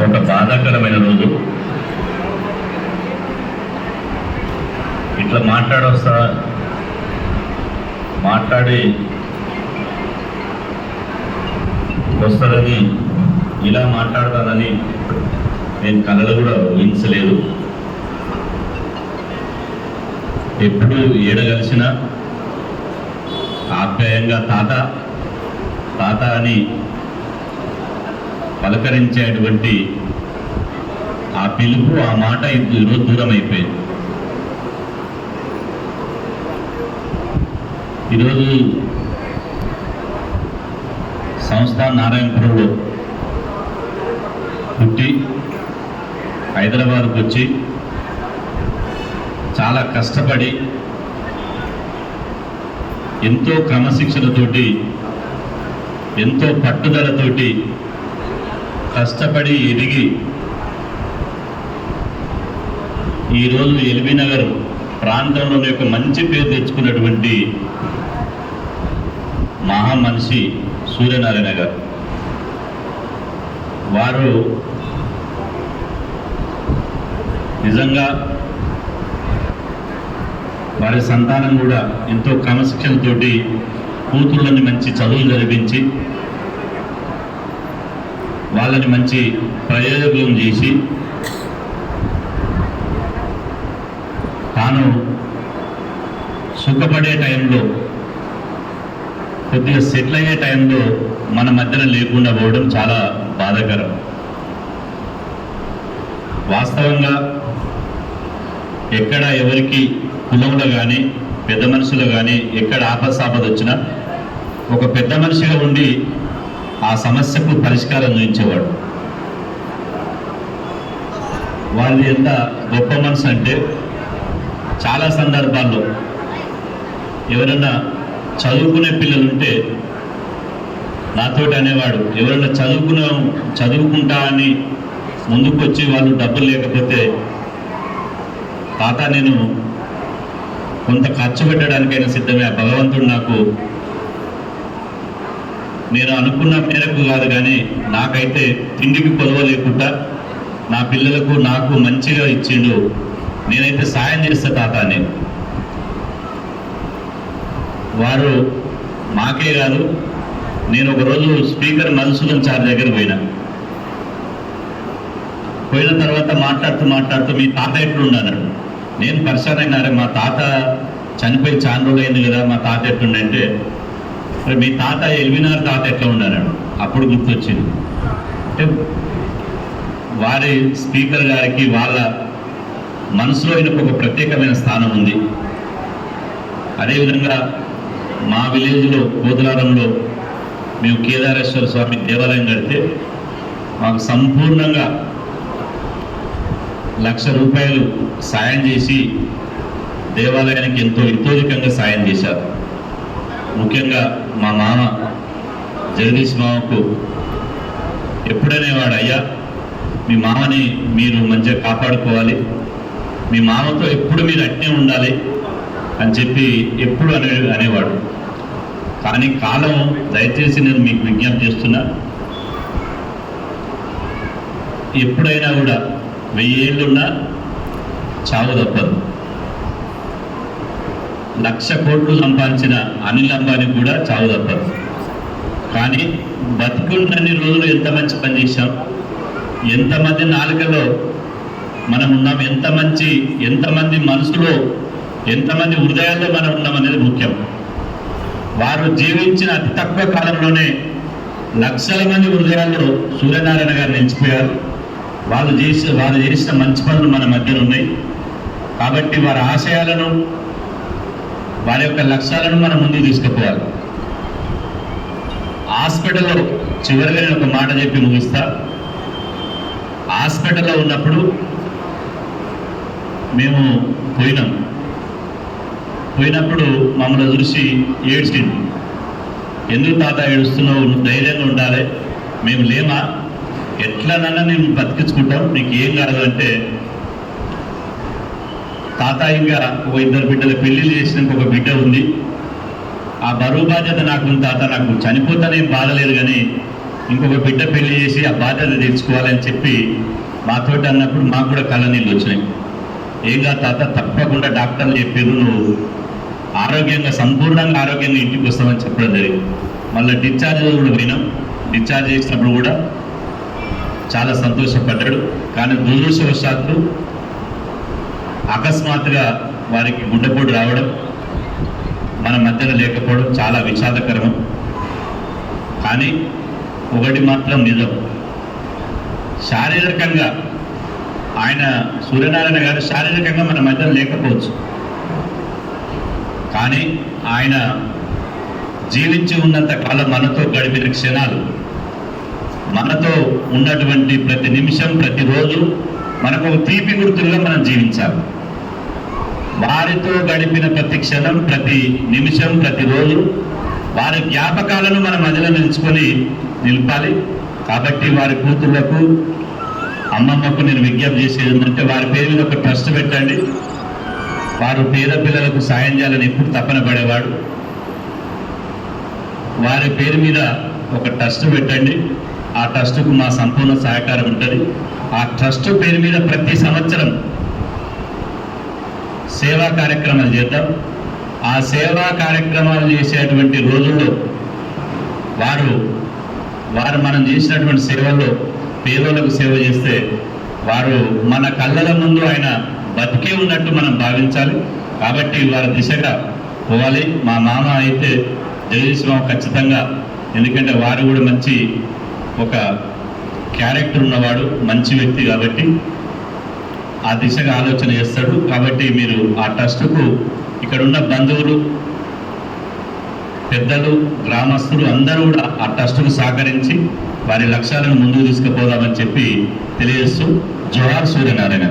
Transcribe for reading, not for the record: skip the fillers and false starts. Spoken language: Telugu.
ఒక బాధాకరమైన రోజు. ఇట్లా మాట్లాడి వస్తుందని, ఇలా మాట్లాడతానని నేను కళలు కూడా ఊహించలేదు. ఎప్పుడు ఏడగలిసినా ఆప్యాయంగా తాత అని పలకరించేటువంటి ఆ పిలుపు, ఆ మాట ఈరోజు దూరం అయిపోయింది. ఈరోజు సంస్థాన్ నారాయణపురంలో పుట్టి హైదరాబాద్కు వచ్చి చాలా కష్టపడి ఎంతో క్రమశిక్షణతోటి, ఎంతో పట్టుదలతోటి కష్టపడి ఎదిగి ఈరోజు ఎల్బీ నగర్ ప్రాంతంలోని యొక్క మంచి పేరు తెచ్చుకున్నటువంటి మహామనిషి సూర్యనారాయణ గారు. వారు నిజంగా వారి సంతానం కూడా ఎంతో క్రమశిక్షణతోటి కూతుళ్ళని మంచి చదువులు చదివించి వాళ్ళని మంచి ప్రయోజకులను చేసి తాను సుఖపడే టైంలో, కొద్దిగా సెటిల్ అయ్యే టైంలో మన మధ్యన లేకుండా పోవడం చాలా బాధాకరం. వాస్తవంగా ఎక్కడ ఎవరికి కులంలో కానీ పెద్ద మనుషులు కానీ ఎక్కడ ఆపద వచ్చినా ఒక పెద్ద మనిషిగా ఉండి ఆ సమస్యకు పరిష్కారం చూపించేవాడు. వాళ్ళది ఎంత గొప్ప మనసు అంటే, చాలా సందర్భాల్లో ఎవరైనా చదువుకునే పిల్లలుంటే నాతోటి అనేవాడు, ఎవరైనా చదువుకుంటా అని ముందుకు వచ్చి వాళ్ళు డబ్బులు లేకపోతే, తాత నేను కొంత ఖర్చు పెట్టడానికైనా సిద్ధమే, ఆ భగవంతుడు నాకు నేను అనుకున్న మేరకు కాదు కానీ నాకైతే తిండికి కొదవ లేకుండా నా పిల్లలకు నాకు మంచిగా ఇచ్చిండు, నేనైతే సాయం చేస్తా తాత అని. వారు మాకే కాదు, నేను ఒకరోజు స్పీకర్ మధుసూదన్ సార్ దగ్గర పోయిన తర్వాత మాట్లాడుతూ మీ తాత ఎట్లుండన్నాడు. నేను పరిశాన్ అయినారే, మా తాత చనిపోయి చాలా రోజులు అయింది కదా, మా తాత ఎట్లుండంటే, మరి మీ తాత ఎల్బీనగర్ తాత ఎట్లా ఉండన్నాడు. అప్పుడు గుర్తొచ్చింది. అంటే వారి స్పీకర్ గారికి వాళ్ళ మనసులో ఆయనకు ఒక ప్రత్యేకమైన స్థానం ఉంది. అదేవిధంగా మా విలేజ్లో కోతులారంలో మేము కేదారేశ్వర స్వామి దేవాలయం కడితే మాకు సంపూర్ణంగా 1,00,000 రూపాయలు సాయం చేసి దేవాలయానికి ఎంతో హితోధికంగా సాయం చేశారు. ముఖ్యంగా మా మామ జగదీష్ మామకు ఎప్పుడనేవాడు, అయ్యా మీ మామని మీరు మంచిగా కాపాడుకోవాలి, మీ మామతో ఎప్పుడు మీరు అట్నే ఉండాలి అని చెప్పి ఎప్పుడు అనేవాడు. కానీ కాలం, దయచేసి నేను మీకు విజ్ఞప్తి చేస్తున్నా, ఎప్పుడైనా కూడా 1000 ఏళ్ళున్నా చావు తప్పదు. 1,00,000 కోట్లు సంపాదించిన అనిల్ అంబానీ కూడా చావు తప్పదు. కానీ బతుకున్నన్ని రోజులు ఎంత మంచి పని చేశాం, ఎంతమంది నాలుకలో మనం ఉన్నాం, ఎంతమంది మనసులో, ఎంతమంది హృదయాల్లో మనం ఉన్నాం అనేది ముఖ్యం. వారు జీవించిన అతి తక్కువ కాలంలోనే 1,00,000 మంది హృదయాల్లో సూర్యనారాయణ గారు నిలిచిపోయారు. వారు చేసిన మంచి పనులు మన మధ్యన ఉన్నాయి. కాబట్టి వారి ఆశయాలను, వారి యొక్క లక్ష్యాలను మనం ముందుకు తీసుకుపోవాలి. హాస్పిటల్లో చివరిగా నేను ఒక మాట చెప్పి ముగిస్తా. హాస్పిటల్లో ఉన్నప్పుడు మేము పోయినప్పుడు మమ్మల్ని చూసి ఏడ్చిండు. ఎందుకు తాత ఏడుస్తున్నావు, నువ్వు ధైర్యంగా ఉండాలి, మేము లేమా, ఎట్లనన్నా నేను బతికించుకుంటాం, నీకు ఏం కాదు అంటే, తాత ఇంకా ఒక 2 బిడ్డల పెళ్లిళ్ళు చేసినాక ఒక బిడ్డ ఉంది, ఆ బరువు బాధ్యత నాకు తాత, నాకు చనిపోతానేం బాధలేదు కానీ ఇంకొక బిడ్డ పెళ్లి చేసి ఆ బాధ్యత తీర్చుకోవాలని చెప్పి మాతోటి అన్నప్పుడు మాకు కూడా కళ్ళ నీళ్ళు వచ్చినాయి. ఏంగా తాత, తప్పకుండా డాక్టర్లు చెప్పారు నువ్వు ఆరోగ్యంగా, సంపూర్ణంగా ఆరోగ్యంగా ఇంటికి వస్తామని చెప్పడం జరిగింది. మళ్ళీ డిశ్చార్జ్ కూడా పోయినాం. డిశ్చార్జ్ చేసినప్పుడు కూడా చాలా సంతోషపడ్డాడు. కానీ దురదృష్టవశాత్తు అకస్మాత్తుగా వారికి గుండెపోటు రావడం, మన మధ్యలో లేకపోవడం చాలా విషాదకరం. కానీ ఒకటి మాత్రం నిజం, శారీరకంగా ఆయన సూర్యనారాయణ గారు శారీరకంగా మన మధ్యలో లేకపోవచ్చు, కానీ ఆయన జీవించి ఉన్నంత కాలం మనతో గడిపిన క్షణాలు, మనతో ఉన్నటువంటి ప్రతి నిమిషం, ప్రతిరోజు మనకు ఒక తీపి గుర్తులుగా మనం జీవించాలి. వారితో గడిపిన ప్రతి క్షణం, ప్రతి నిమిషం, ప్రతిరోజు వారి జ్ఞాపకాలను మన మధ్యలో నిలపాలి. కాబట్టి వారి కూతుళ్లకు, అమ్మమ్మకు నేను విజ్ఞప్తి చేసేది ఏంటంటే, వారి పేరు మీద ఒక ట్రస్ట్ పెట్టండి. వారు పేద పిల్లలకు సాయం చేయాలని ఎప్పుడు తపన పడేవాడు. వారి పేరు మీద ఒక ట్రస్ట్ పెట్టండి. ఆ ట్రస్టుకు మా సంపూర్ణ సహకారం ఉంటుంది. ఆ ట్రస్ట్ పేరు మీద ప్రతి సంవత్సరం సేవా కార్యక్రమాలు చేద్దాం. ఆ సేవా కార్యక్రమాలు చేసేటువంటి రోజుల్లో వారు మనం చేసినటువంటి సేవల్లో పేదలకు సేవ చేస్తే వారు మన కళ్ళల ముందు ఆయన బతికే ఉన్నట్టు మనం భావించాలి. కాబట్టి వారి దిశగా పోవాలి. మా మామ అయితే జగదీష్ మామ ఖచ్చితంగా, ఎందుకంటే వారు కూడా మంచి ఒక క్యారెక్టర్ ఉన్నవాడు, మంచి వ్యక్తి, కాబట్టి ఆ దిశగా ఆలోచన చేస్తాడు. కాబట్టి మీరు ఆ ట్రస్టుకు ఇక్కడున్న బంధువులు, పెద్దలు, గ్రామస్తులు అందరూ కూడా ఆ ట్రస్టుకు సహకరించి వారి లక్ష్యాలను ముందుకు తీసుకుపోదామని చెప్పి తెలియజేస్తూ, జోహార్ సూర్యనారాయణ.